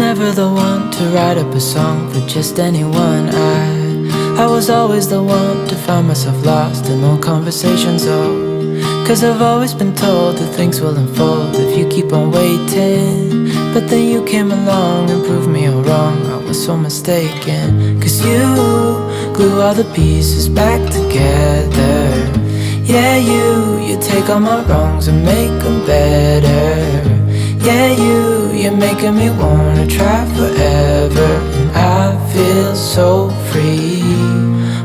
never the one to write up a song for just anyone. I was always the one to find myself lost in all conversations. Oh, 'cause I've always been told that things will unfold if you keep on waiting. But then you came along and proved me all wrong. I was so mistaken. 'Cause you glue all the pieces back together. Yeah, you take all my wrongs and make them better. Yeah, you're making me wanna try forever. And I feel so free,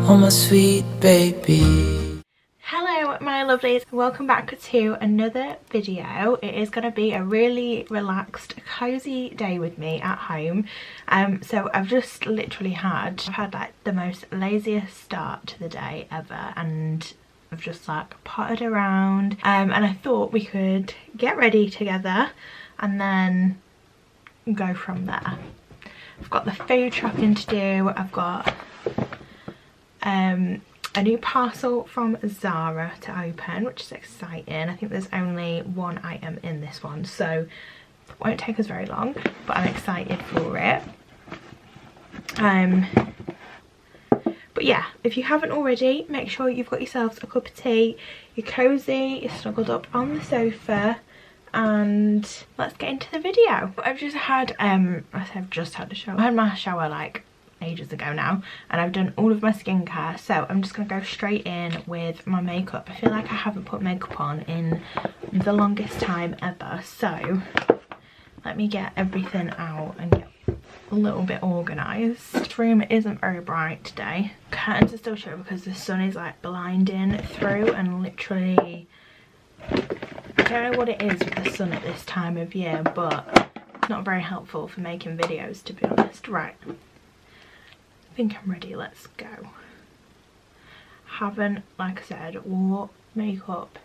oh my sweet baby. Hello my lovelies, welcome back to another video. It is going to be a really relaxed, cozy day with me at home. So I've just literally had like the most laziest start to the day ever, and I've just like potted around, and I thought we could get ready together and then go from there. I've got the food shopping to do. I've got a new parcel from Zara to open, which is exciting. I think there's only one item in this one, so it won't take us very long, but I'm excited for it. But yeah, if you haven't already, make sure you've got yourselves a cup of tea, you're cozy, you're snuggled up on the sofa, and let's get into the video. I've just had I've just had a shower. I had my shower like ages ago now, and I've done all of my skincare, so I'm just gonna go straight in with my makeup. I feel like I haven't put makeup on in the longest time ever, so let me get everything out and get a little bit organised. This room isn't very bright today. Curtains are still shut because the sun is like blinding through, and literally I don't know what it is with the sun at this time of year, but it's not very helpful for making videos, to be honest. Right, I think I'm ready, let's go. Haven't, like I said, wore makeup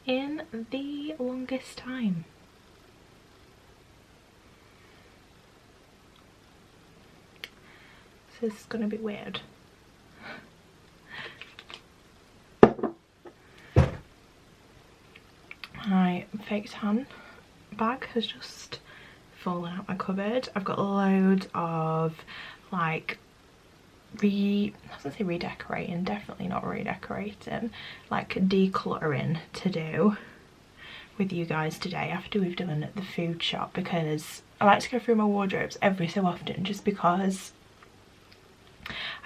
in the longest time. So this is gonna be weird. My fake tan bag has just fallen out my cupboard. I've got loads of like I was gonna say redecorating, definitely not redecorating, like decluttering to do with you guys today after we've done the food shop, because I like to go through my wardrobes every so often, just because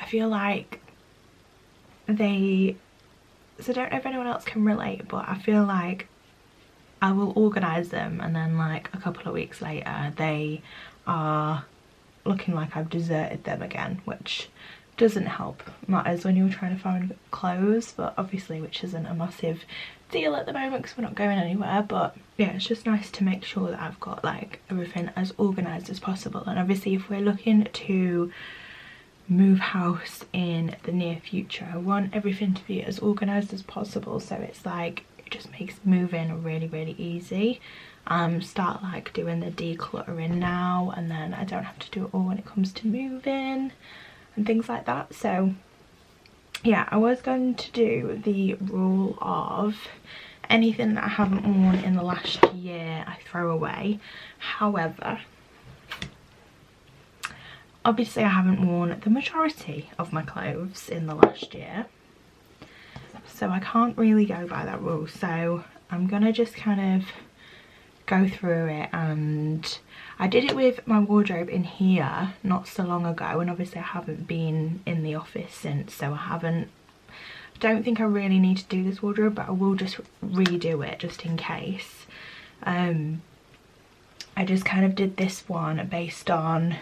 I feel like so I don't know if anyone else can relate, but I feel like I will organise them and then like a couple of weeks later they are looking like I've deserted them again, which doesn't help matters when you're trying to find clothes, but obviously which isn't a massive deal at the moment because we're not going anywhere. But yeah, it's just nice to make sure that I've got like everything as organised as possible. And obviously if we're looking to move house in the near future, I want everything to be as organised as possible, so it's like it just makes moving really easy. Start like doing the decluttering now, and then I don't have to do it all when it comes to moving and things like that. So yeah, I was going to do the rule of anything that I haven't worn in the last year I throw away. However, obviously I haven't worn the majority of my clothes in the last year, so I can't really go by that rule. So I'm gonna just kind of go through it, and I did it with my wardrobe in here not so long ago, and obviously I haven't been in the office since, so I don't think I really need to do this wardrobe, but I will just redo it just in case. I just kind of did this one based on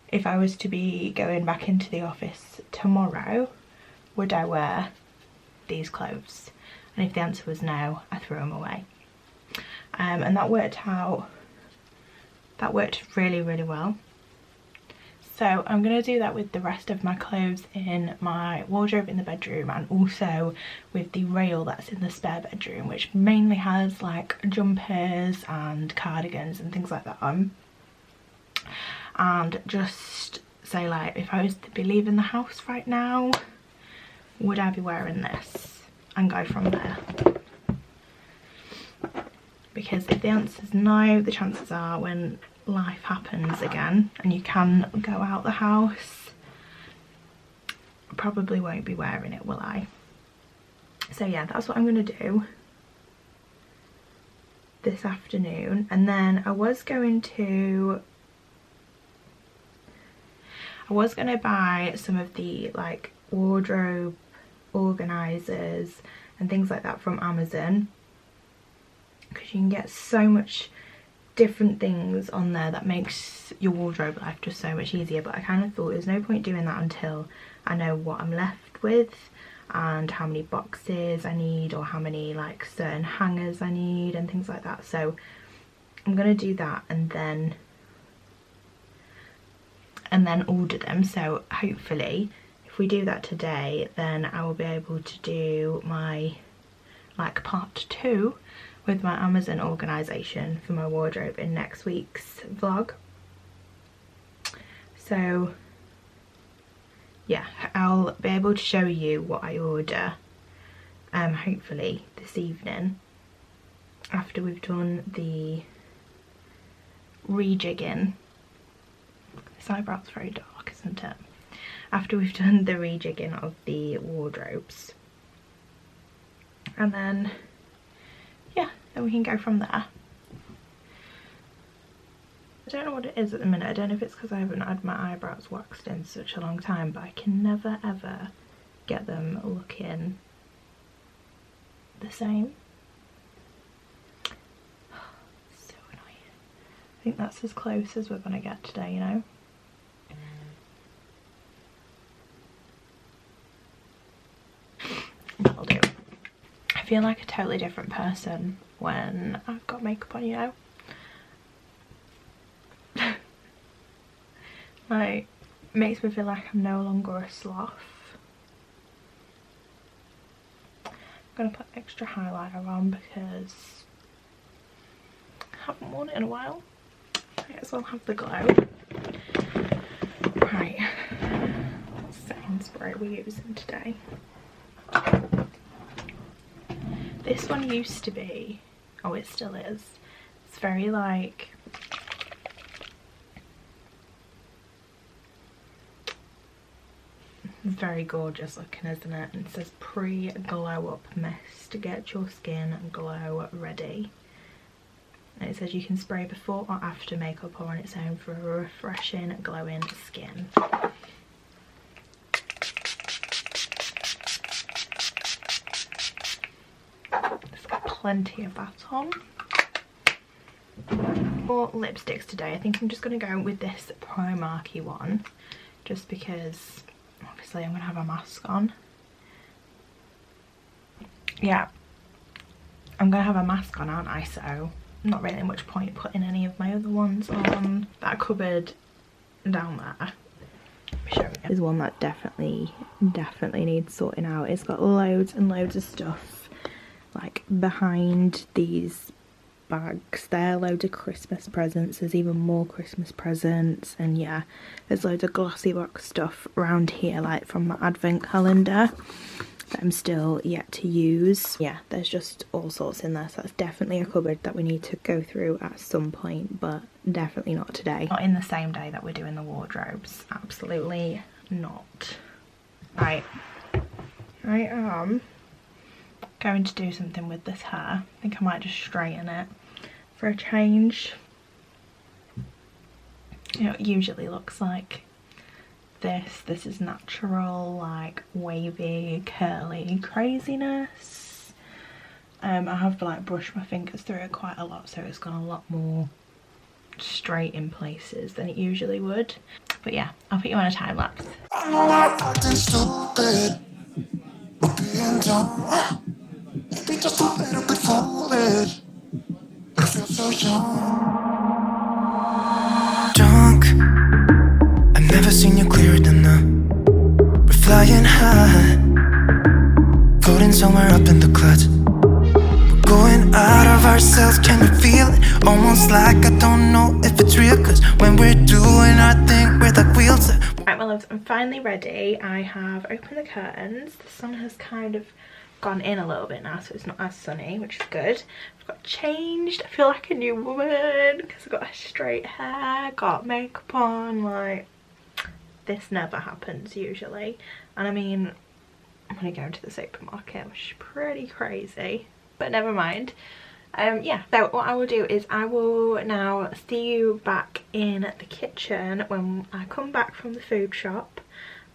if I was to be going back into the office tomorrow, would I wear these clothes? And if the answer was no, I threw them away. And that worked really well. So I'm going to do that with the rest of my clothes in my wardrobe in the bedroom, and also with the rail that's in the spare bedroom, which mainly has like jumpers and cardigans and things like that on. And just say like, if I was to be leaving the house right now, would I be wearing this, and go from there. Because if the answer is no, the chances are when life happens again and you can go out the house, I probably won't be wearing it, will I? So yeah, that's what I'm going to do this afternoon. And then I was going to buy some of the like wardrobe organisers and things like that from Amazon, because you can get so much different things on there that makes your wardrobe life just so much easier. But I kind of thought there's no point doing that until I know what I'm left with and how many boxes I need, or how many like certain hangers I need and things like that. So I'm gonna do that and then order them. So hopefully if we do that today, then I will be able to do my like part 2 with my Amazon organisation for my wardrobe in next week's vlog. So yeah, I'll be able to show you what I order hopefully this evening after we've done the rejigging. This eyebrow's very dark, isn't it? After we've done the rejigging of the wardrobes, and then yeah, then we can go from there. I don't know what it is at the minute. I don't know if it's because I haven't had my eyebrows waxed in such a long time, but I can never ever get them looking the same. So annoying. I think that's as close as we're gonna get today, you know? That'll do. I feel like a totally different person when I've got makeup on, you know? Like, makes me feel like I'm no longer a sloth. I'm gonna put extra highlighter on because I haven't worn it in a while. Might as well have the glow. Right, what setting spray we're using today. This one used to be, oh it still is, it's very like, very gorgeous looking, isn't it? And it says pre-glow up mist, get your skin glow ready. And it says you can spray before or after makeup or on its own for a refreshing glowing skin. It's got plenty of that on. For lipsticks today, I think I'm just going to go with this Primark-y one, just because obviously I'm going to have a mask on. Yeah, I'm going to have a mask on, aren't I? So not really much point putting any of my other ones on. That cupboard down there, let me show you, is one that definitely needs sorting out. It's got loads and loads of stuff like behind these bags there, loads of Christmas presents. There's even more Christmas presents, and yeah, there's loads of glossy box stuff around here, like from my advent calendar that I'm still yet to use. Yeah, there's just all sorts in there, so that's definitely a cupboard that we need to go through at some point, but definitely not today. Not in the same day that we're doing the wardrobes, absolutely not. Right, I am going to do something with this hair. I think I might just straighten it for a change. You know, it usually looks like this. This is natural, like wavy, curly craziness. I have like brushed my fingers through it quite a lot, so it's gone a lot more straight in places than it usually would. But yeah, I'll put you on a time lapse. Drunk, I've never seen you clearer than now. We're flying high, floating somewhere up in the clouds. We're going out of ourselves, can you feel it? Almost like I don't know if it's real, cause when we're doing our thing, we're like wheels. Right, my loves, I'm finally ready. I have opened the curtains. The sun has kind of gone in a little bit now, so it's not as sunny, which is good. I've got changed. I feel like a new woman because I've got a straight hair, got makeup on. Like, this never happens usually. And I mean, I'm gonna go to the supermarket, which is pretty crazy, but never mind. Yeah, so what I will do is I will now see you back in the kitchen when I come back from the food shop,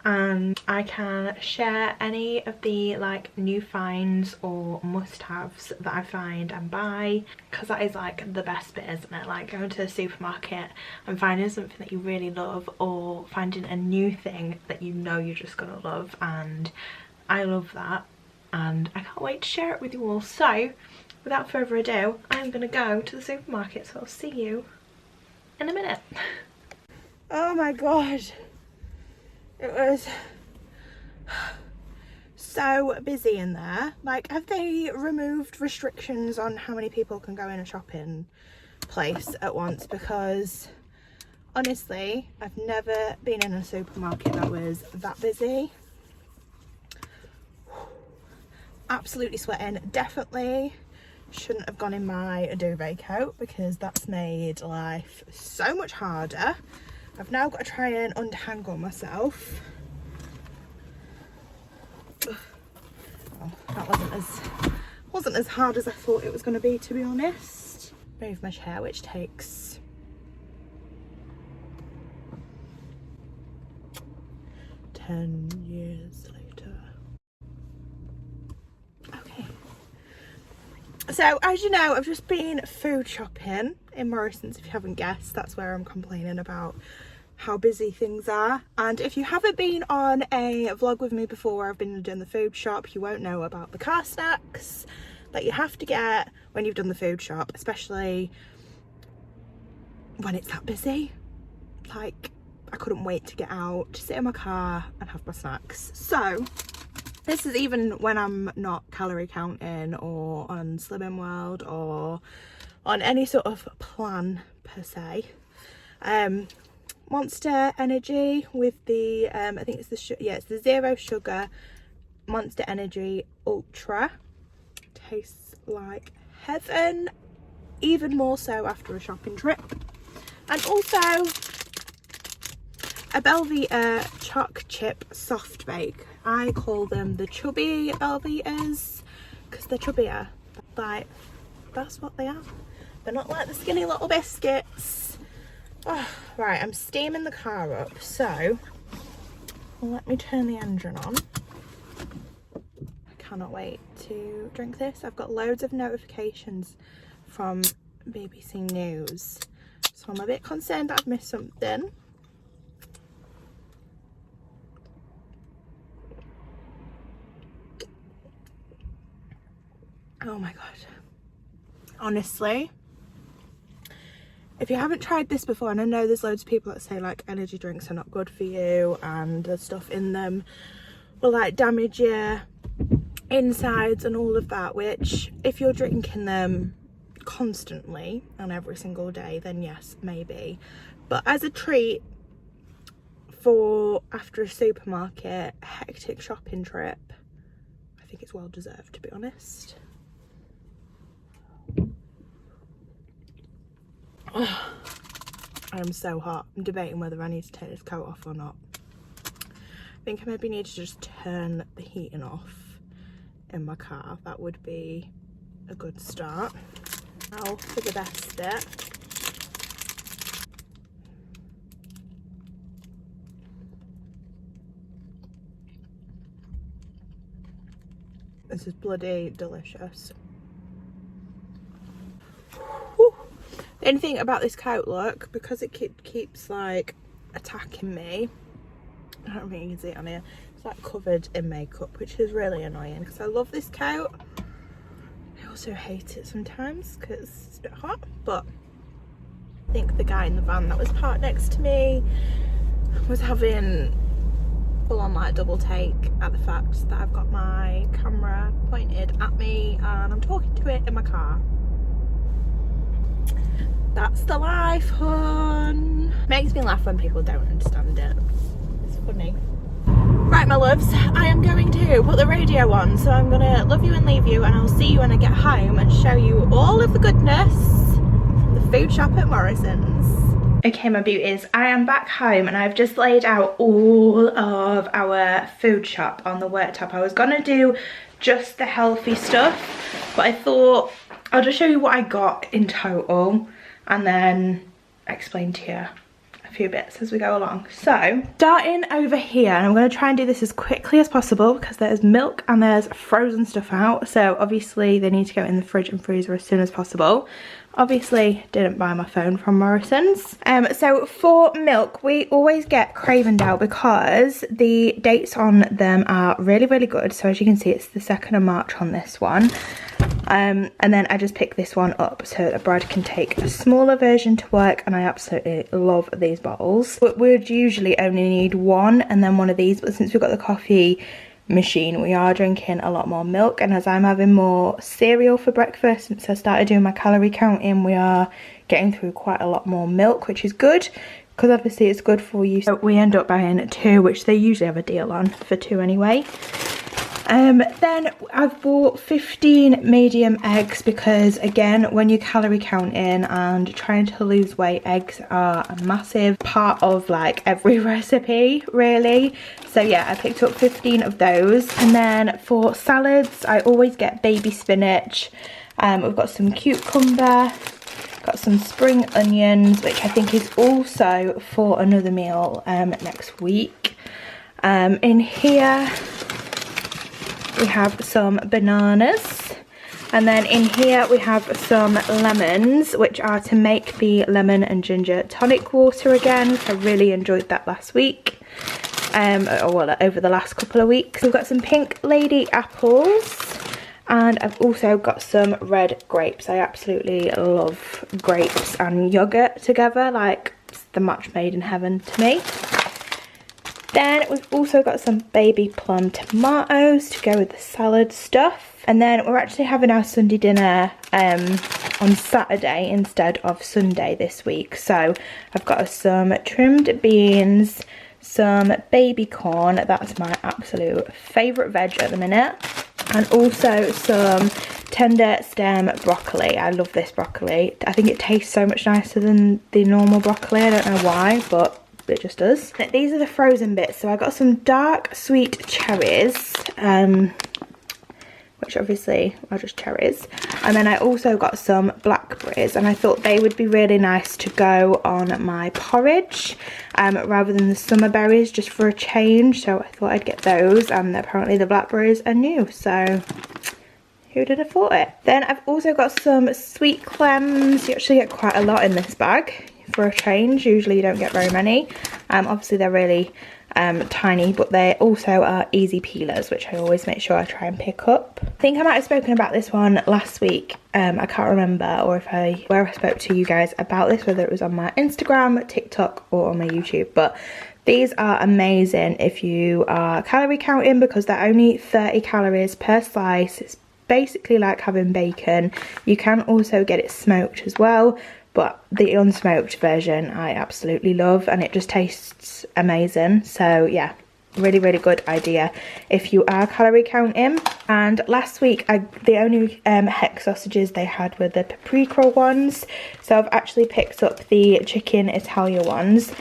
and I can share any of the like new finds or must-haves that I find and buy, because that is like the best bit, isn't it? Like going to the supermarket and finding something that you really love, or finding a new thing that you know you're just gonna love, and I love that and I can't wait to share it with you all. So without further ado, I'm gonna go to the supermarket, so I'll see you in a minute. Oh my god, it was so busy in there. Like, have they removed restrictions on how many people can go in a shopping place at once? Because honestly, I've never been in a supermarket that was that busy. Absolutely sweating. Definitely shouldn't have gone in my duvet coat because that's made life so much harder. I've now got to try and untangle myself. Oh, that wasn't as hard as I thought it was going to be, to be honest. Move my chair, which takes ten years later. Okay. So, as you know, I've just been food shopping in Morrison's. If you haven't guessed, that's where I'm complaining about how busy things are. And if you haven't been on a vlog with me before where I've been doing the food shop, you won't know about the car snacks that you have to get when you've done the food shop, especially when it's that busy. Like, I couldn't wait to get out, to sit in my car and have my snacks. So this is even when I'm not calorie counting or on Slimming World or on any sort of plan per se. Monster Energy with the I think it's the it's the zero sugar Monster Energy Ultra. Tastes like heaven, even more so after a shopping trip. And also a Belvita choc chip soft bake. I call them the chubby Belvitas because they're chubbier. Like, that's what they are. They're not like the skinny little biscuits. Oh, right, I'm steaming the car up, so let me turn the engine on. I cannot wait to drink this. I've got loads of notifications from BBC News, so I'm a bit concerned that I've missed something. Oh my god. Honestly, if you haven't tried this before, and I know there's loads of people that say like energy drinks are not good for you and the stuff in them will like damage your insides and all of that, which if you're drinking them constantly and every single day, then yes, maybe. But as a treat for after a supermarket hectic shopping trip, I think it's well deserved, to be honest. Oh, I'm so hot. I'm debating whether I need to take this coat off or not. I think I maybe need to just turn the heating off in my car. That would be a good start. Now for the best bit. This is bloody delicious. The only thing about this coat look, because it keeps like attacking me, I don't think you can see it on here, it's like covered in makeup, which is really annoying because I love this coat. I also hate it sometimes because it's a bit hot, but I think the guy in the van that was parked next to me was having full on like double take at the fact that I've got my camera pointed at me and I'm talking to it in my car. That's the life, hun. Makes me laugh when people don't understand it. It's funny. Right, my loves, I am going to put the radio on, so I'm gonna love you and leave you, and I'll see you when I get home and show you all of the goodness from the food shop at Morrison's. Okay, my beauties, I am back home and I've just laid out all of our food shop on the worktop. I was gonna do just the healthy stuff, but I thought I'll just show you what I got in total and then explain to you a few bits as we go along. So starting over here, and I'm going to try and do this as quickly as possible because there's milk and there's frozen stuff out, so obviously they need to go in the fridge and freezer as soon as possible. Obviously didn't buy my phone from Morrison's. So for milk, we always get Cravendale because the dates on them are really, really good. So as you can see, it's the 2nd of March on this one. And then I just picked this one up so that Brad can take a smaller version to work, and I absolutely love these bottles. But we would usually only need one and then one of these, but since we've got the coffee machine, we are drinking a lot more milk, and as I'm having more cereal for breakfast since I started doing my calorie counting, we are getting through quite a lot more milk, which is good because obviously it's good for you. So we end up buying 2, which they usually have a deal on for 2 anyway. Then I've bought 15 medium eggs because, again, when you're calorie counting and trying to lose weight, eggs are a massive part of like every recipe, really. So yeah, I picked up 15 of those. And then for salads, I always get baby spinach. We've got some cucumber, got some spring onions, which I think is also for another meal next week. In here we have some bananas, and then in here we have some lemons, which are to make the lemon and ginger tonic water again. I really enjoyed that last week, well, over the last couple of weeks. We've got some pink lady apples, and I've also got some red grapes. I absolutely love grapes and yogurt together, like it's the match made in heaven to me. Then we've also got some baby plum tomatoes to go with the salad stuff. And then we're actually having our Sunday dinner on Saturday instead of Sunday this week. So I've got some trimmed beans, some baby corn, that's my absolute favourite veg at the minute, and also some tender stem broccoli. I love this broccoli. I think it tastes so much nicer than the normal broccoli. I don't know why, but it just does. These are the frozen bits. So I got some dark sweet cherries, which obviously are just cherries, and then I also got some blackberries, and I thought they would be really nice to go on my porridge rather than the summer berries, just for a change. So I thought I'd get those, and apparently the blackberries are new, so who'd have thought it. Then I've also got some sweet clams. You actually get quite a lot in this bag for a change. Usually you don't get very many. Obviously they're really tiny, but they also are easy peelers, which I always make sure I try and pick up. I think I might have spoken about this one last week. I can't remember, or where I spoke to you guys about this, whether it was on my Instagram, TikTok, or on my YouTube. But these are amazing if you are calorie counting, because they're only 30 calories per slice. It's basically like having bacon. You can also get it smoked as well, but the unsmoked version I absolutely love, and it just tastes amazing. So yeah, really, really good idea if you are calorie counting. And last week the only Hex sausages they had were the paprika ones, so I've actually picked up the chicken Italia ones.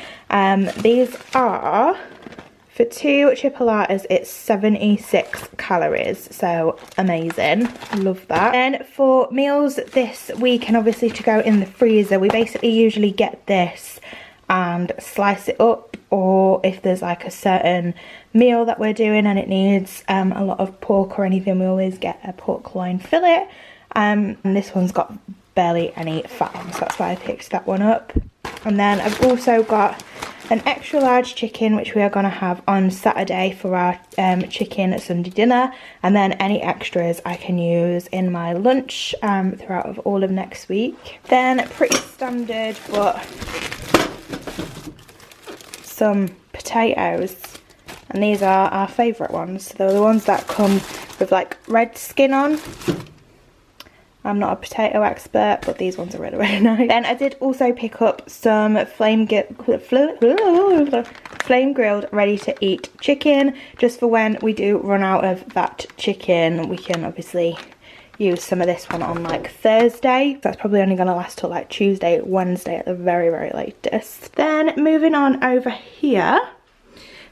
These are, for 2 chipolatas, it's 76 calories, so amazing, love that. Then for meals this week, and obviously to go in the freezer, we basically usually get this and slice it up, or if there's like a certain meal that we're doing and it needs a lot of pork or anything, we always get a pork loin fillet, and this one's got barely any fat on, so that's why I picked that one up. And then I've also got an extra large chicken, which we are going to have on Saturday for our chicken Sunday dinner, and then any extras I can use in my lunch throughout all of next week. Then pretty standard, but some potatoes, and these are our favourite ones. They're the ones that come with like red skin on, I'm not a potato expert, but these ones are really, really nice. Then I did also pick up some flame grilled ready to eat chicken, just for when we do run out of that chicken. We can obviously use some of this one on like Thursday. That's probably only going to last till like Tuesday, Wednesday at the very, very latest. Then moving on over here.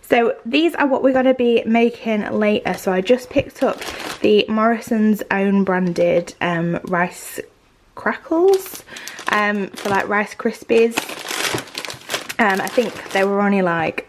So these are what we're going to be making later. So I just picked up the Morrison's own branded rice crackles for like Rice Krispies. I think they were only like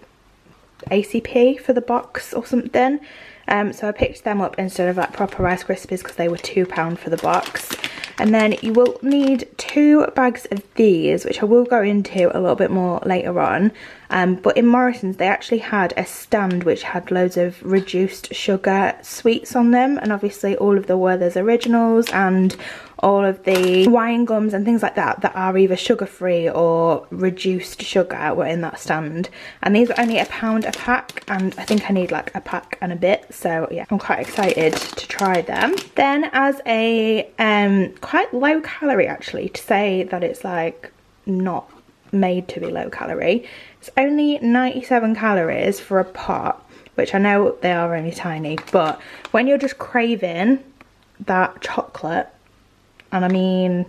ACP for the box or something. So I picked them up instead of like proper Rice Krispies because they were £2 for the box. And then you will need 2 bags of these, which I will go into a little bit more later on. But in Morrison's, they actually had a stand which had loads of reduced sugar sweets on them. And obviously all of the Werther's Originals and all of the Hawaiian gums and things like that that are either sugar-free or reduced sugar were in that stand. And these are only £1 a pack, and I think I need like a pack and a bit. So yeah, I'm quite excited to try them. Then as a quite low calorie, actually, to say that it's like not made to be low calorie, it's only 97 calories for a pot, which I know they are only tiny, but when you're just craving that chocolate, and I mean,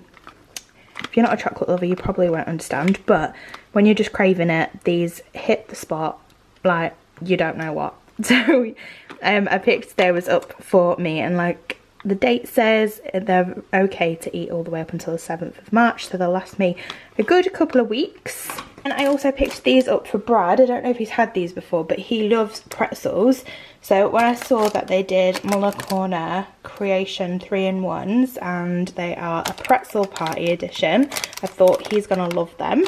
if you're not a chocolate lover, you probably won't understand, but when you're just craving it, these hit the spot like you don't know what. So I picked those up for me, and like the date says they're okay to eat all the way up until the 7th of March, so they'll last me a good couple of weeks. And I also picked these up for Brad. I don't know if he's had these before, but he loves pretzels. So when I saw that they did Muller Corner Creation 3-in-1s, and they are a pretzel party edition, I thought he's gonna love them.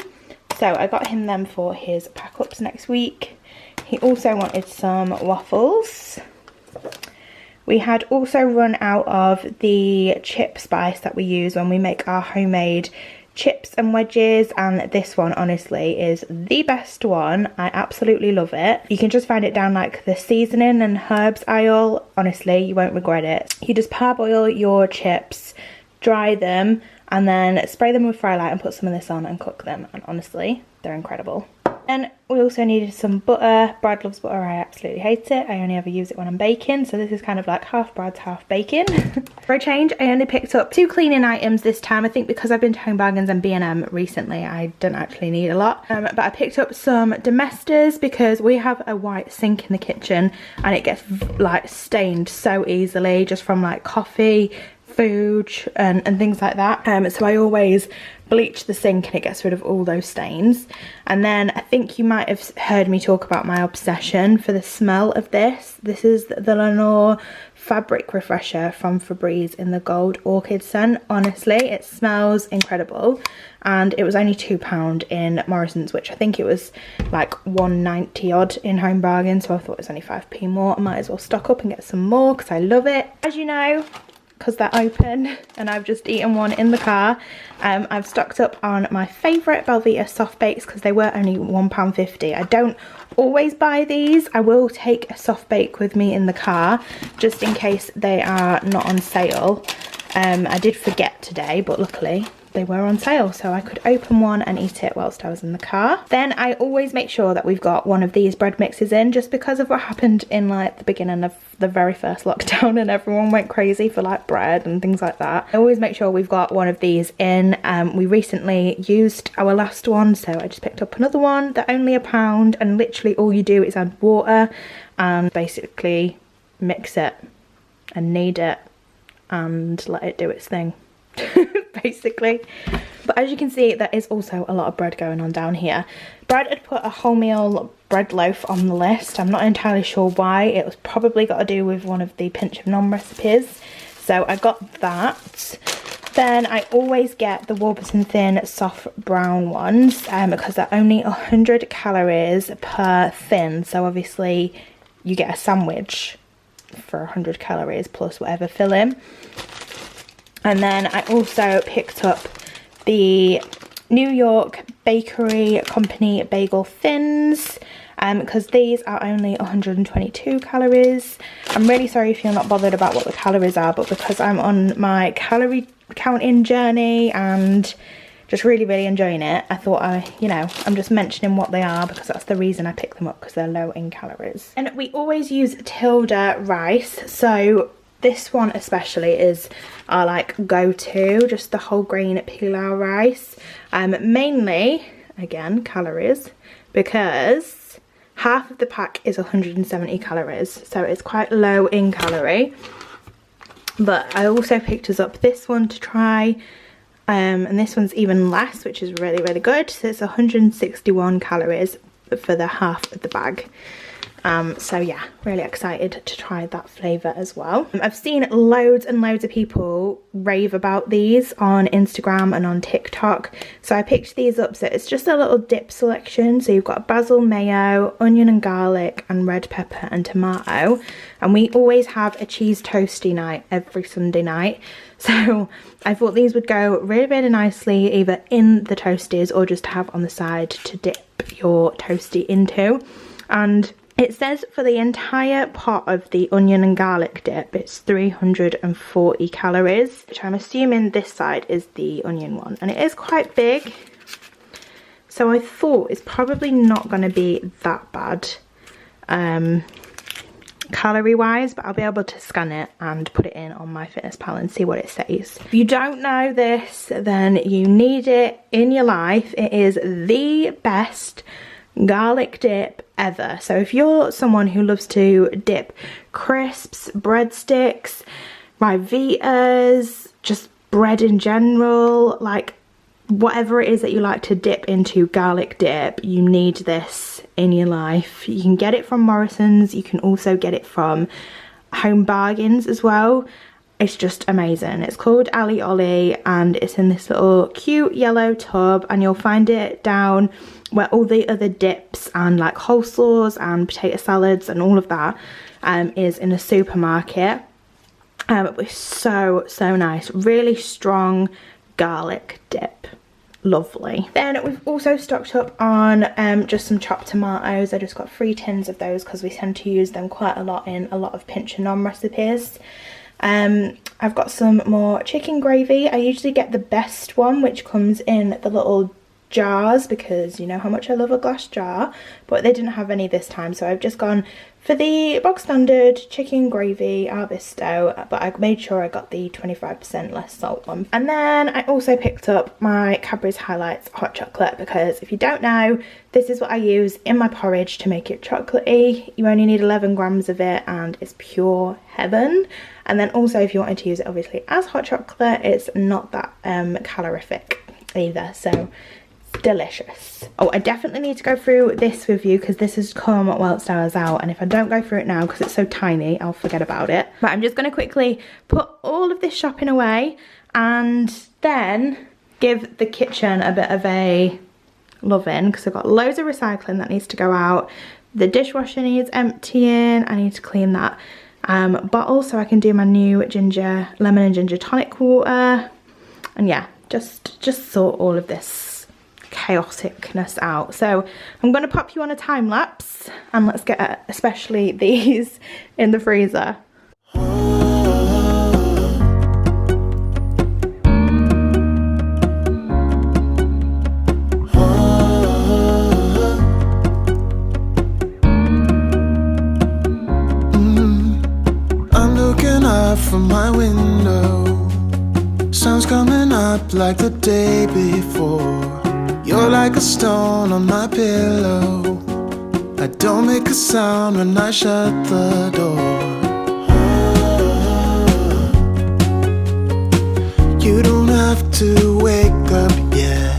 So I got him them for his pack-ups next week. He also wanted some waffles. We had also run out of the chip spice that we use when we make our homemade chips and wedges, and this one honestly is the best one. I absolutely love it. You can just find it down like the seasoning and herbs aisle. Honestly, you won't regret it. You just parboil your chips, dry them, and then spray them with Fry Light and put some of this on and cook them, and honestly, they're incredible. And we also needed some butter. Brad loves butter, I absolutely hate it. I only ever use it when I'm baking, so this is kind of like half Brad's, half bacon. For a change, I only picked up 2 cleaning items this time. I think because I've been to Home Bargains and B&M recently, I don't actually need a lot. But I picked up some Domestos because we have a white sink in the kitchen and it gets like stained so easily just from like coffee, food and things like that. So I always bleach the sink and it gets rid of all those stains. And then I think you might have heard me talk about my obsession for the smell of this. This is the Lenore fabric refresher from Febreze in the gold orchid scent. Honestly, it smells incredible, and it was only £2 in Morrison's, which I think it was like £1.90 odd in Home Bargains, so I thought it was only 5p more. I might as well stock up and get some more because I love it. As you know, because they're open and I've just eaten one in the car, I've stocked up on my favourite Belvita soft bakes because they were only £1.50. I don't always buy these. I will take a soft bake with me in the car just in case they are not on sale. I did forget today, but luckily they were on sale, so I could open one and eat it whilst I was in the car. Then I always make sure that we've got one of these bread mixes in, just because of what happened in like the beginning of the very first lockdown and everyone went crazy for like bread and things like that. I always make sure we've got one of these in. We recently used our last one, so I just picked up another one. They're only £1, and literally all you do is add water and basically mix it and knead it and let it do its thing. Basically. But as you can see, there is also a lot of bread going on down here. Brad had put a wholemeal bread loaf on the list. I'm not entirely sure why. It was probably got to do with one of the Pinch of Nom recipes, so I got that. Then I always get the Warburton Thin soft brown ones because they're only 100 calories per thin, so obviously you get a sandwich for 100 calories plus whatever filling. And then I also picked up the New York Bakery Company Bagel Thins because these are only 122 calories. I'm really sorry if you're not bothered about what the calories are, but because I'm on my calorie counting journey and just really enjoying it, I thought I'm just mentioning what they are because that's the reason I picked them up, because they're low in calories. And we always use Tilda rice, so this one especially is our like go-to, just the whole grain pilau rice. Mainly, again, calories, because half of the pack is 170 calories, so it's quite low in calorie. But I also picked us up this one to try, and this one's even less, which is really good. So it's 161 calories for the half of the bag. So yeah, really excited to try that flavour as well. I've seen loads and loads of people rave about these on Instagram and on TikTok, so I picked these up. So it's just a little dip selection, so you've got basil, mayo, onion and garlic, and red pepper and tomato. And we always have a cheese toasty night every Sunday night, so I thought these would go really nicely either in the toasties or just have on the side to dip your toasty into. And it says for the entire pot of the onion and garlic dip, it's 340 calories, which I'm assuming this side is the onion one. And it is quite big, so I thought it's probably not going to be that bad calorie-wise, but I'll be able to scan it and put it in on MyFitnessPal and see what it says. If you don't know this, then you need it in your life. It is the best garlic dip ever. So if you're someone who loves to dip crisps, breadsticks, Ryvitas, just bread in general, like whatever it is that you like to dip into garlic dip, you need this in your life. You can get it from Morrison's, you can also get it from Home Bargains as well. It's just amazing. It's called Ali Ollie and it's in this little cute yellow tub, and you'll find it down where all the other dips and like coleslaws and potato salads and all of that is in a supermarket. It's so nice. Really strong garlic dip. Lovely. Then we've also stocked up on just some chopped tomatoes. I just got 3 tins of those because we tend to use them quite a lot in a lot of pinch and nom recipes. I've got some more chicken gravy. I usually get the best one, which comes in the little jars, because you know how much I love a glass jar, but they didn't have any this time, so I've just gone for the bog standard chicken gravy Arbisto, but I made sure I got the 25% less salt one. And then I also picked up my Cadbury's Highlights hot chocolate, because if you don't know, this is what I use in my porridge to make it chocolatey. You only need 11 grams of it and it's pure heaven. And then also if you wanted to use it obviously as hot chocolate, it's not that calorific either, so delicious. Oh, I definitely need to go through this with you because this has come whilst I was out, and if I don't go through it now because it's so tiny, I'll forget about it. But I'm just going to quickly put all of this shopping away and then give the kitchen a bit of a love-in, because I've got loads of recycling that needs to go out. The dishwasher needs emptying. I need to clean that bottle so I can do my new lemon and ginger tonic water. And yeah, just sort all of this chaoticness out. So I'm going to pop you on a time lapse and let's get especially these in the freezer. I'm looking out from my window, sun's coming up like the day before. You're like a stone on my pillow. I don't make a sound when I shut the door. You don't have to wake up yet.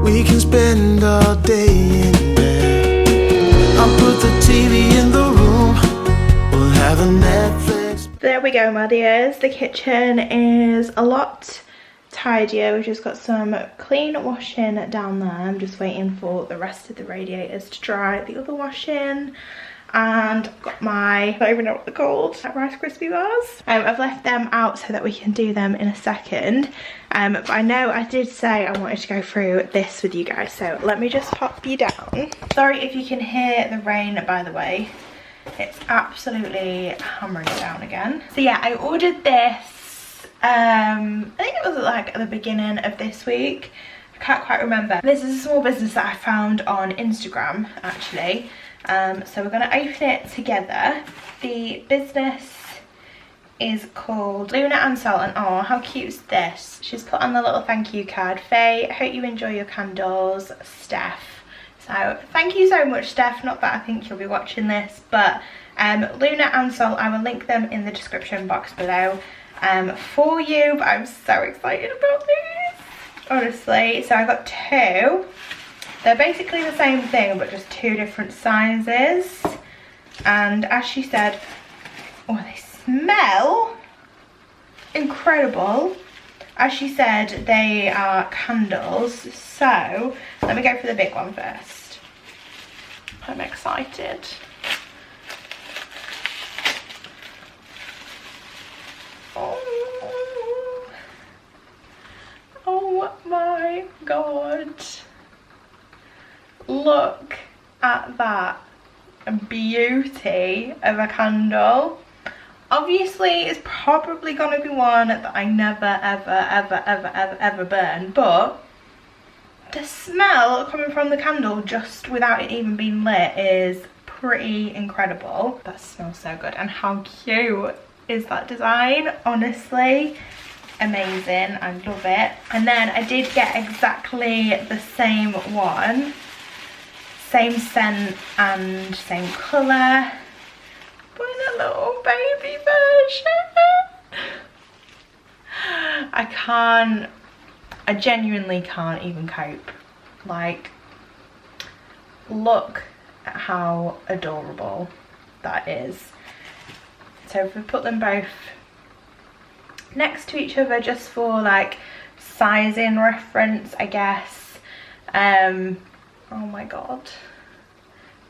We can spend all day in bed. I'll put the TV in the room. We'll have a Netflix. There we go, my dears. The kitchen is a lot tidier. We've just got some clean washing down there. I'm just waiting for the rest of the radiators to dry. The other washing, and I've got my, I don't even know what they're called, Rice Krispie bars. I've left them out so that we can do them in a second. But I know I did say I wanted to go through this with you guys, so let me just pop you down. Sorry if you can hear the rain, by the way. It's absolutely hammering down again. So yeah, I ordered this, I think it was like at the beginning of this week. I can't quite remember. This is a small business that I found on Instagram, actually. So we're gonna open it together. The business is called Luna Ansell, and oh, how cute is this? She's put on the little thank you card. Faye, I hope you enjoy your candles, Steph. So thank you so much, Steph. Not that I think you'll be watching this, but Luna Ansell, I will link them in the description box below for you. But I'm so excited about these, honestly. So I got two. They're basically the same thing, but just two different sizes. And as she said, oh, they smell incredible. As she said, they are candles. So let me go for the big one first. I'm excited. Oh my god. Look at that beauty of a candle. Obviously it's probably gonna be one that I never ever burn, but the smell coming from the candle just without it even being lit is pretty incredible. That smells so good. And how cute is that design? Honestly, amazing. I love it. And then I did get exactly the same one, same scent and same colour, but in a little baby version. I genuinely can't even cope. Like, look at how adorable that is. So if we put them both next to each other just for like sizing reference, I guess. Oh my god,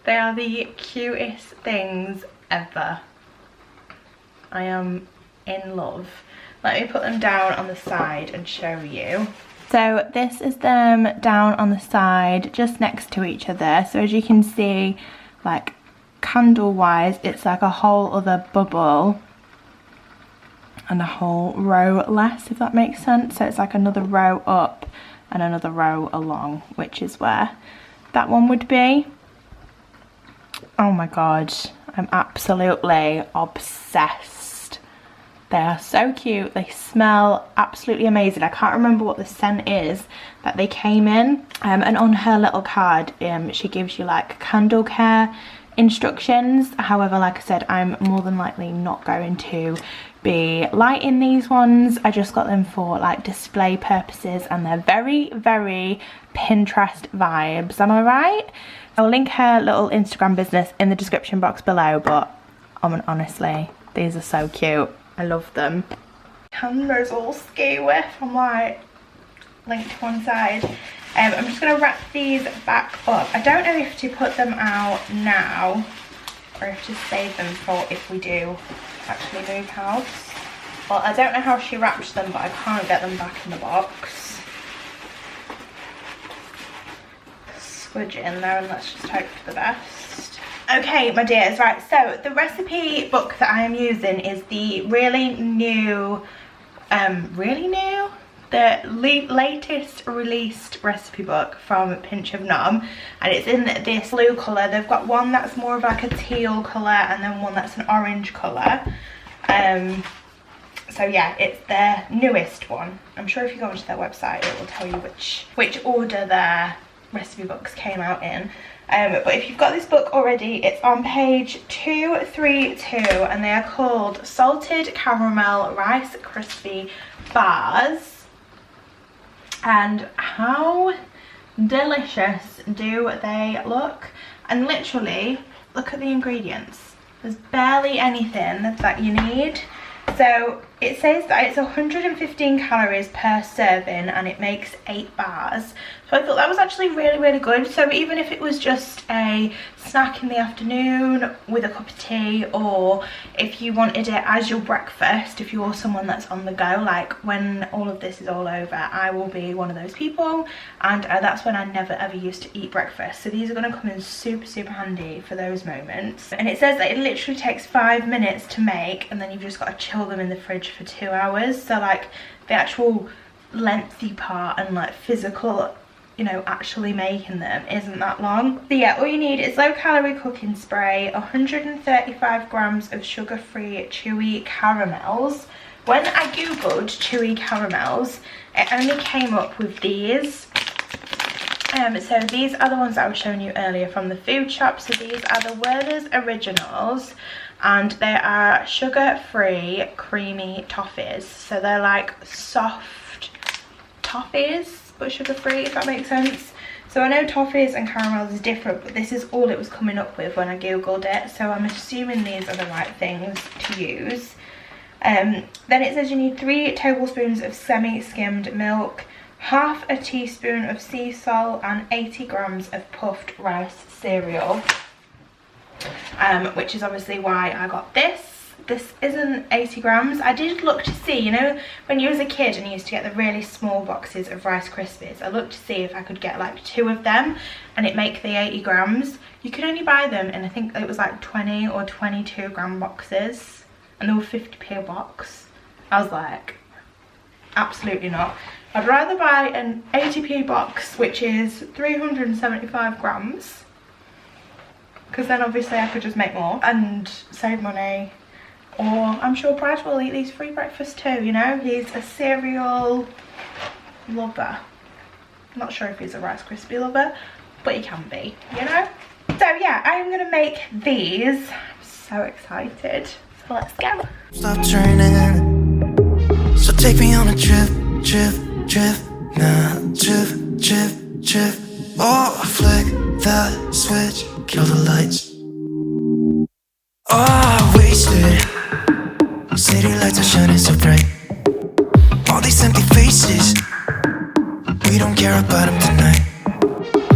they are the cutest things ever. I am in love. Let me put them down on the side and show you. So this is them down on the side just next to each other. So as you can see, like candle wise, it's like a whole other bubble and a whole row less, if that makes sense. So it's like another row up and another row along, which is where that one would be. Oh my god, I'm absolutely obsessed. They are so cute. They smell absolutely amazing. I can't remember what the scent is that they came in. And on her little card, she gives you like candle care instructions. However, like I said, I'm more than likely not going to be lighting these ones. I just got them for like display purposes, and they're very, very Pinterest vibes. Am I right? I'll link her little Instagram business in the description box below, but honestly, these are so cute. I love them. Camera's all skewy. I'm like linked to one side. I'm just gonna wrap these back up. I don't know if to put them out now or if to save them for if we do actually move house. Well, I don't know how she wraps them, but I can't get them back in the box. Squidge it in there and let's just hope for the best. Okay, my dears, right, so the recipe book that I am using is the the latest released recipe book from Pinch of Nom, and it's in this blue colour. They've got one that's more of like a teal colour and then one that's an orange colour. So yeah, it's their newest one. I'm sure if you go onto their website it will tell you which order their recipe books came out in. But if you've got this book already, it's on page 232 and they are called Salted Caramel Rice Krispie Bars. And how delicious do they look? And literally, look at the ingredients. There's barely anything that you need. So It says that it's 115 calories per serving and it makes 8 bars. So I thought that was actually really, really good. So even if it was just a snack in the afternoon with a cup of tea, or if you wanted it as your breakfast, if you're someone that's on the go, like when all of this is all over, I will be one of those people, and that's when I never ever used to eat breakfast. So these are going to come in super, super handy for those moments. And it says that it literally takes 5 minutes to make, and then you've just got to chill them in the fridge for 2 hours. So like the actual lengthy part and like physical, you know, actually making them isn't that long. So yeah, all you need is low calorie cooking spray, 135 grams of sugar-free chewy caramels. When I googled chewy caramels, it only came up with these. So these are the ones that I was showing you earlier from the food shop. So these are the Werther's Originals, and they are sugar-free creamy toffees. So they're like soft toffees but sugar-free, if that makes sense. So I know toffees and caramels is different, but this is all it was coming up with when I googled it, so I'm assuming these are the right things to use. Then it says you need 3 tablespoons of semi-skimmed milk, half a teaspoon of sea salt, and 80 grams of puffed rice cereal, which is obviously why I got this. This isn't 80 grams. I did look to see, you know, when you was a kid and you used to get the really small boxes of Rice Krispies, I looked to see if I could get like 2 of them and it make the 80 grams. You could only buy them in, I think it was like 20 or 22 gram boxes, and they were 50p a box. I was like, absolutely not. I'd rather buy an 80p box, which is 375 grams, because then obviously I could just make more and save money. Or I'm sure Brad will eat these free breakfast too, you know? He's a cereal lover. I'm not sure if he's a Rice Krispie lover, but he can be, you know? So yeah, I'm gonna make these. I'm so excited. So let's go. Stop turning. So take me on a trip, nah, trip. Oh, flick the switch, kill the lights. Oh, wasted. City lights are shining so bright. All these empty faces, we don't care about them tonight.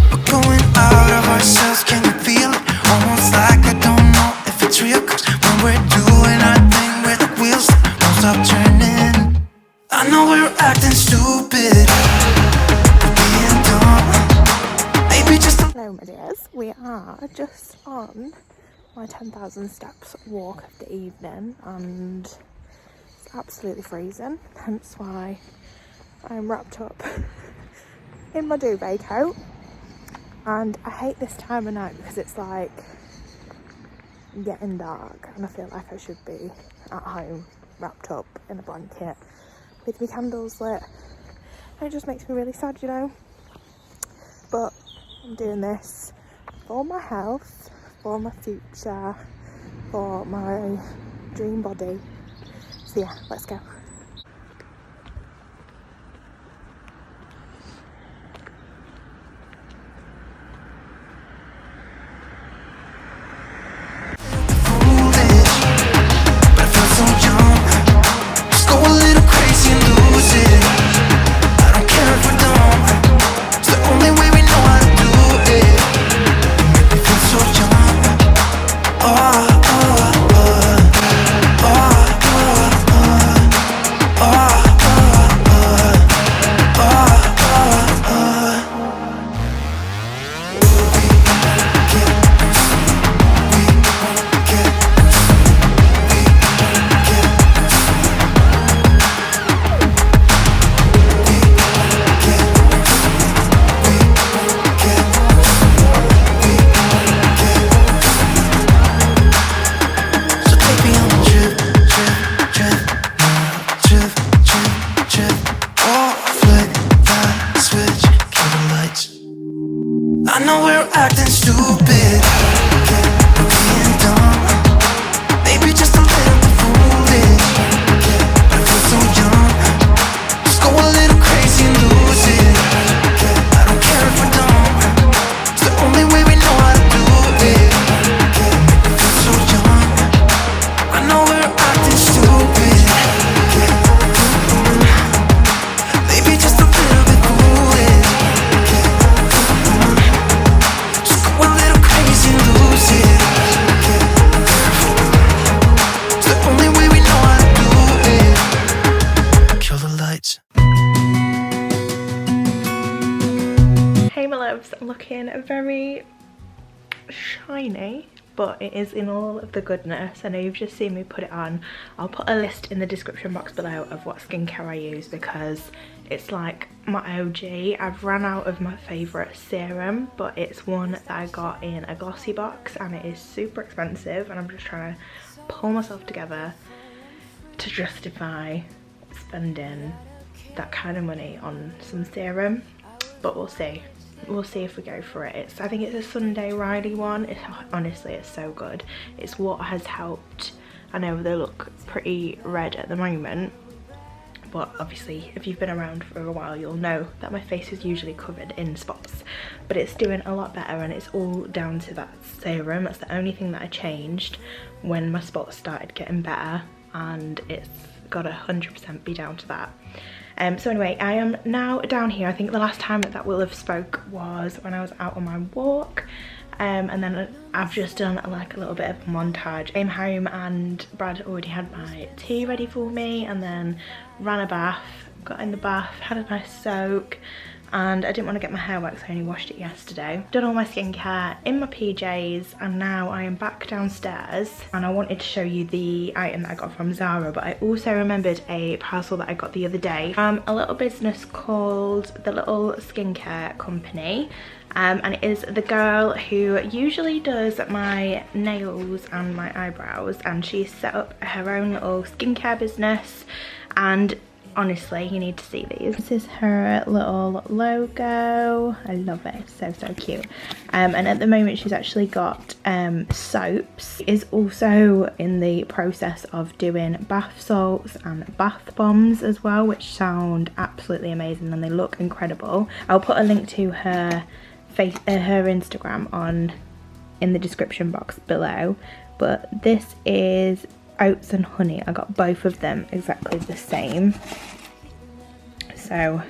We're going out of ourselves, can you feel it? Almost like I don't know if it's real, cause when we're doing our thing, where the wheels won't stop turning. I know we're acting stupid, we're being dumb. Maybe just Hello my dears, we are just on my 10,000 steps walk of the evening, and it's absolutely freezing, hence why I'm wrapped up in my duvet coat. And I hate this time of night because it's like getting dark and I feel like I should be at home wrapped up in a blanket with my candles lit, and it just makes me really sad, you know. But I'm doing this for my health, for my future, for my dream body. So yeah, let's go. tiny, but it is in all of the goodness. I know you've just seen me put it on. I'll put a list in the description box below of what skincare I use because it's like my OG. I've run out of my favourite serum, but it's one that I got in a glossy box and it is super expensive, and I'm just trying to pull myself together to justify spending that kind of money on some serum, but we'll see. We'll see if we go for it. I think it's a Sunday Riley one. Honestly, it's so good. It's what has helped. I know they look pretty red at the moment, but obviously if you've been around for a while you'll know that my face is usually covered in spots, but it's doing a lot better, and it's all down to that serum. That's the only thing that I changed when my spots started getting better, and it's got to 100% be down to that. So anyway, I am now down here. I think the last time that will have spoke was when I was out on my walk, and then I've just done like a little bit of a montage. Came home and Brad already had my tea ready for me, and then ran a bath, got in the bath, had a nice soak, and I didn't want to get my hair wet, so I only washed it yesterday. Done all my skincare in my PJs, and now I am back downstairs, and I wanted to show you the item that I got from Zara, but I also remembered a parcel that I got the other day from a little business called The Little Skincare Company. And it is the girl who usually does my nails and my eyebrows, and she's set up her own little skincare business, and honestly you need to see these. This is her little logo. I love it. It's so cute. And at the moment she's actually got soaps. Is also in the process of doing bath salts and bath bombs as well, which sound absolutely amazing and they look incredible. I'll put a link to her her Instagram on in the description box below, but this is oats and honey. I got both of them exactly the same. So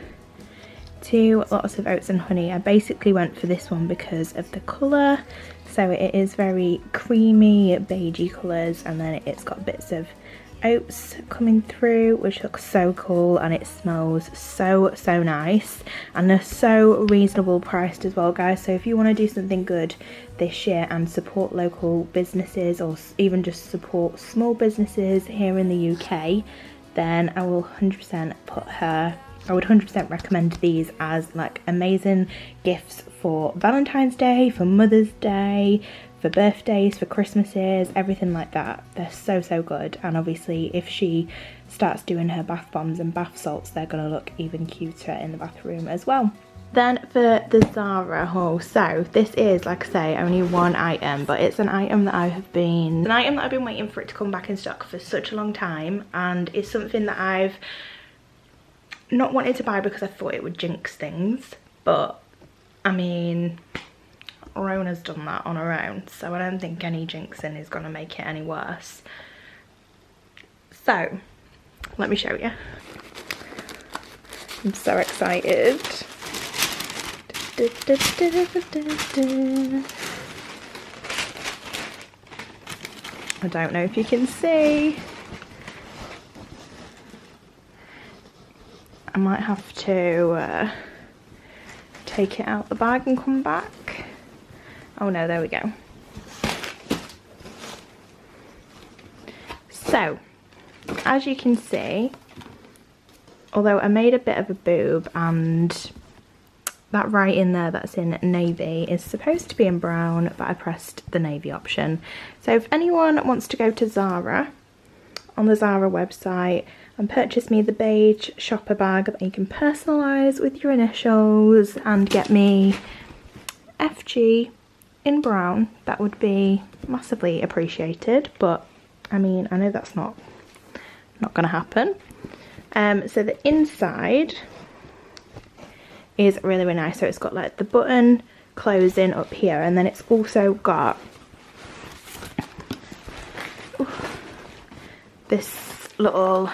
2 lots of oats and honey. I basically went for this one because of the colour. So it is very creamy beigey colours, and then it's got bits of oats coming through, which looks so cool, and it smells so nice, and they're so reasonable priced as well, guys. So if you want to do something good this year and support local businesses, or even just support small businesses here in the UK, then I will 100% I would 100% recommend these as like amazing gifts for Valentine's Day, for Mother's Day, for birthdays, for Christmases, everything like that. They're so good, and obviously if she starts doing her bath bombs and bath salts, they're gonna look even cuter in the bathroom as well. Then for the Zara haul, so this is, like I say, only one item, but it's an item that I've been waiting for it to come back in stock for such a long time, and it's something that I've not wanted to buy because I thought it would jinx things, but I mean, Rona's done that on her own, so I don't think any jinxing is gonna make it any worse. So let me show you. I'm so excited. I don't know if you can see. I might have to take it out the bag and come back. Oh no, there we go. So, as you can see, although I made a bit of a boob, and that writing there that's in navy is supposed to be in brown, but I pressed the navy option. So if anyone wants to go to Zara, on the Zara website, and purchase me the beige shopper bag that you can personalise with your initials and get me FG in brown, that would be massively appreciated, but I mean, I know that's not gonna happen. So the inside is really nice. So it's got like the button closing up here, and then it's also got this little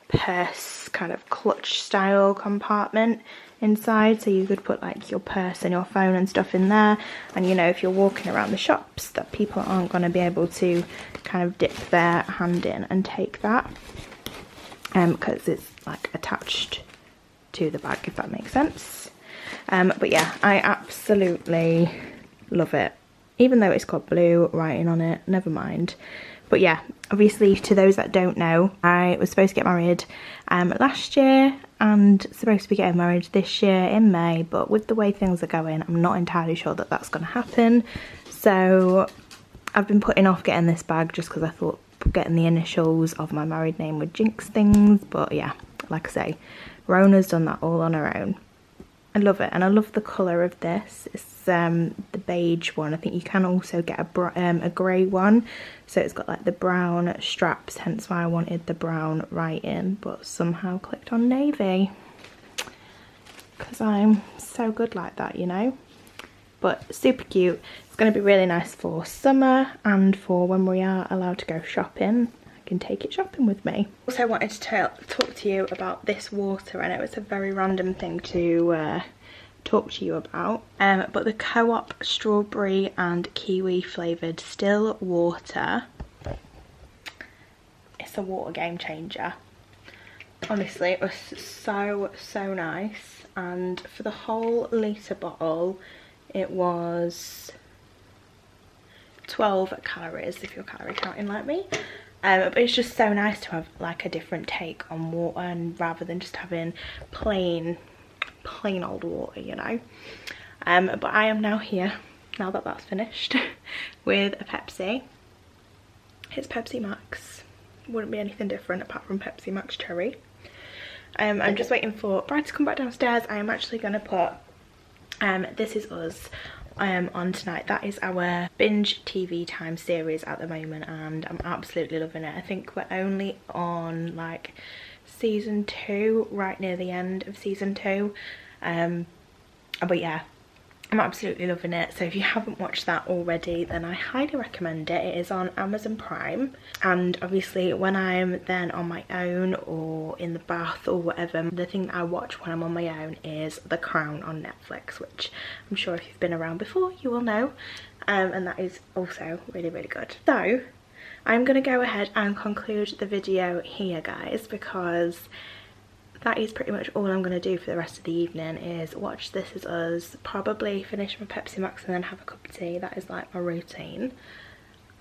purse kind of clutch style compartment inside, so you could put like your purse and your phone and stuff in there, and you know, if you're walking around the shops, that people aren't going to be able to kind of dip their hand in and take that, because it's like attached to the bag, if that makes sense. But yeah, I absolutely love it. even though it's got blue writing on it, never mind. But yeah, obviously to those that don't know, I was supposed to get married last year and supposed to be getting married this year in May, but with the way things are going, I'm not entirely sure that that's going to happen. So I've been putting off getting this bag just because I thought getting the initials of my married name would jinx things. But yeah, like I say, Rona's done that all on her own. I love it, and I love the colour of this. It's the beige one. I think you can also get a grey one, so it's got like the brown straps, hence why I wanted the brown writing, but somehow clicked on navy because I'm so good like that, you know. But super cute. It's going to be really nice for summer and for when we are allowed to go shopping. I can take it shopping with me. Also wanted to talk to you about this water. I know it's a very random thing to talk to you about, but the Co-op strawberry and kiwi flavoured still water. It's a water game changer. Honestly, it was so nice, and for the whole litre bottle it was 12 calories if you're calorie counting like me. But it's just so nice to have like a different take on water, and rather than just having plain old water, you know. But I am now here, now that that's finished, with a Pepsi. It's Pepsi Max. Wouldn't be anything different apart from Pepsi Max Cherry. I'm just waiting for Brad to come back downstairs. I am actually going to put This Is Us on tonight. That is our binge TV time series at the moment, and I'm absolutely loving it. I think we're only on like season 2, right near the end of season 2, but yeah, I'm absolutely loving it. So if you haven't watched that already, then I highly recommend it. It is on Amazon Prime, and obviously when I'm then on my own or in the bath or whatever, the thing that I watch when I'm on my own is The Crown on Netflix, which I'm sure if you've been around before you will know, and that is also really good. So I'm gonna go ahead and conclude the video here, guys, because that is pretty much all I'm going to do for the rest of the evening, is watch This Is Us, probably finish my Pepsi Max and then have a cup of tea. That is like my routine,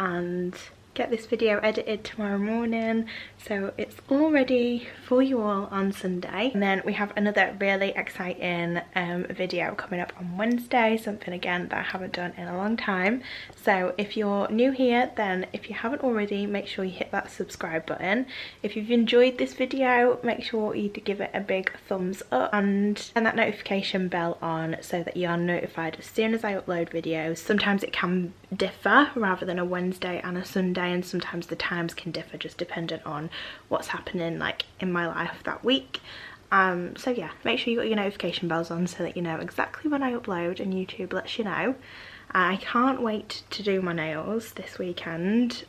and get this video edited tomorrow morning so it's all ready for you all on Sunday. And then we have another really exciting video coming up on Wednesday, something again that I haven't done in a long time. So if you're new here, then if you haven't already, make sure you hit that subscribe button. If you've enjoyed this video, make sure you give it a big thumbs up and turn that notification bell on so that you are notified as soon as I upload videos. Sometimes it can differ rather than a Wednesday and a Sunday, and sometimes the times can differ just dependent on what's happening like in my life that week. So yeah, make sure you got your notification bells on so that you know exactly when I upload and YouTube lets you know. I can't wait to do my nails this weekend.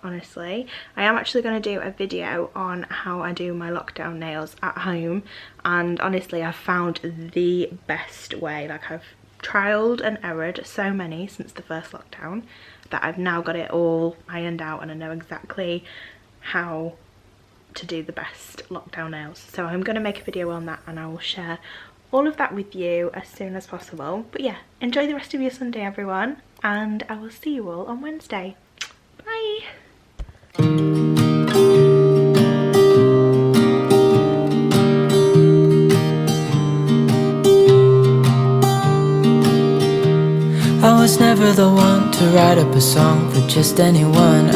Honestly, I am actually going to do a video on how I do my lockdown nails at home, and honestly I've found the best way. Like, I've trialed and errored so many since the first lockdown that I've now got it all ironed out and I know exactly how to do the best lockdown nails. So I'm going to make a video on that and I will share all of that with you as soon as possible. But yeah, enjoy the rest of your Sunday, everyone, and I will see you all on Wednesday. Bye! I was never the one to write up a song for just anyone.